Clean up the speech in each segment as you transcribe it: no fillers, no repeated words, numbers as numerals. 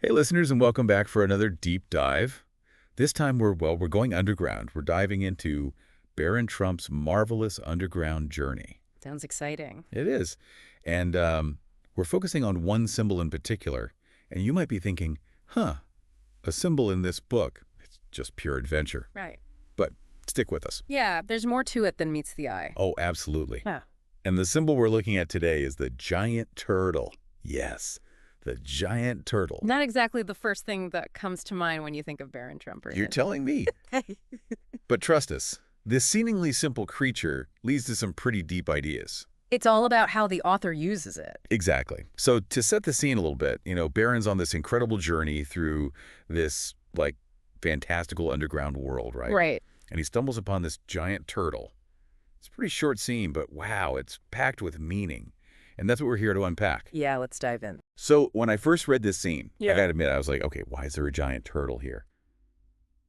Hey listeners, and welcome back for another deep dive. This time we're going underground. We're diving into Baron Trump's marvelous underground journey. Sounds exciting. It is. And we're focusing on one symbol in particular. And you might be thinking, a symbol in this book. It's just pure adventure. Right. But stick with us. Yeah, there's more to it than meets the eye. Oh, absolutely. Yeah. And the symbol we're looking at today is the giant turtle. Yes, the giant turtle. Not exactly the first thing that comes to mind when you think of Baron Trump. You're telling me. But trust us, this seemingly simple creature leads to some pretty deep ideas. It's all about how the author uses it. Exactly. So to set the scene a little bit, Baron's on this incredible journey through this, fantastical underground world, right? Right. And he stumbles upon this giant turtle. It's a pretty short scene, but wow, it's packed with meaning. And that's what we're here to unpack. Yeah, let's dive in. So when I first read this scene, Yeah. I gotta admit, I was like, okay, why is there a giant turtle here?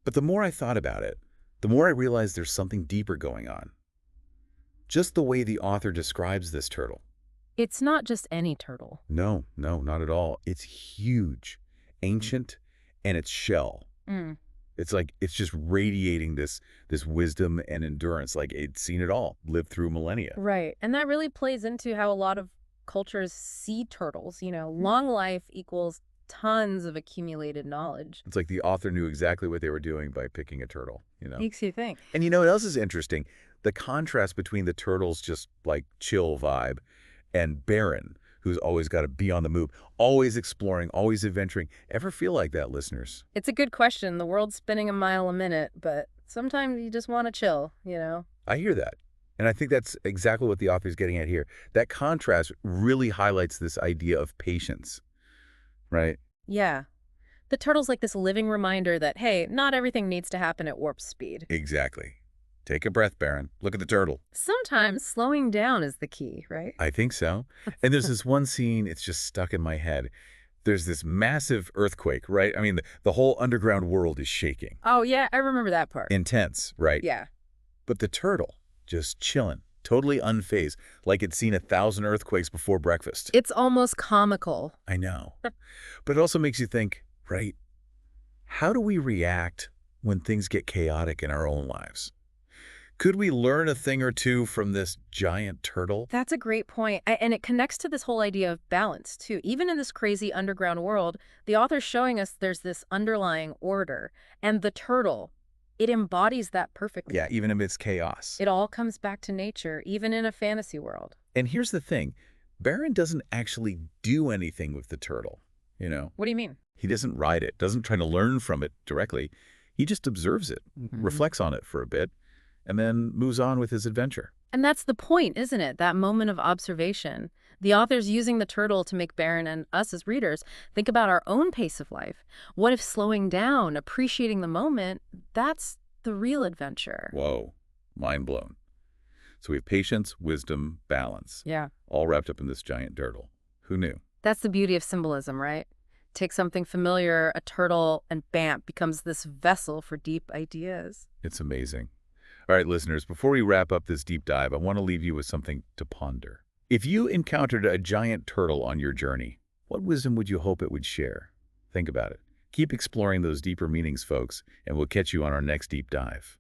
But the more I thought about it, the more I realized there's something deeper going on. Just the way the author describes this turtle. It's not just any turtle. No, not at all. It's huge, ancient, and its shell. Mm. It's just radiating this wisdom and endurance. Like it's seen it all, lived through millennia. Right. And that really plays into how a lot of cultures see turtles. Long life equals tons of accumulated knowledge. It's like the author knew exactly what they were doing by picking a turtle. Makes you think. And you know what else is interesting? The contrast between the turtle's just chill vibe and Baron, who's always got to be on the move, always exploring, always adventuring. Ever feel like that, listeners? It's a good question. The world's spinning a mile a minute, but sometimes you just want to chill. I hear that. And I think that's exactly what the author's getting at here. That contrast really highlights this idea of patience, right? Yeah. The turtle's like this living reminder that, hey, not everything needs to happen at warp speed. Exactly. Take a breath, Baron. Look at the turtle. Sometimes slowing down is the key, right? I think so. And there's this one scene, it's just stuck in my head. There's this massive earthquake, right? I mean, the whole underground world is shaking. Oh, yeah, I remember that part. Intense, right? Yeah. But the turtle, just chilling, totally unfazed, like it's seen 1,000 earthquakes before breakfast. It's almost comical. I know. But it also makes you think, right? How do we react when things get chaotic in our own lives? Could we learn a thing or two from this giant turtle? That's a great point. And it connects to this whole idea of balance, too. Even in this crazy underground world, the author's showing us there's this underlying order. And the turtle, it embodies that perfectly. Yeah, even amidst chaos. It all comes back to nature, even in a fantasy world. And here's the thing. Baron doesn't actually do anything with the turtle, What do you mean? He doesn't ride it, doesn't try to learn from it directly. He just observes it, reflects on it for a bit, and then moves on with his adventure. And that's the point, isn't it? That moment of observation. The author's using the turtle to make Baron and us as readers think about our own pace of life. What if slowing down, appreciating the moment, that's the real adventure? Whoa, mind blown. So we have patience, wisdom, balance. Yeah. All wrapped up in this giant turtle. Who knew? That's the beauty of symbolism, right? Take something familiar, a turtle, and bam, becomes this vessel for deep ideas. It's amazing. All right, listeners, before we wrap up this deep dive, I want to leave you with something to ponder. If you encountered a giant turtle on your journey, what wisdom would you hope it would share? Think about it. Keep exploring those deeper meanings, folks, and we'll catch you on our next deep dive.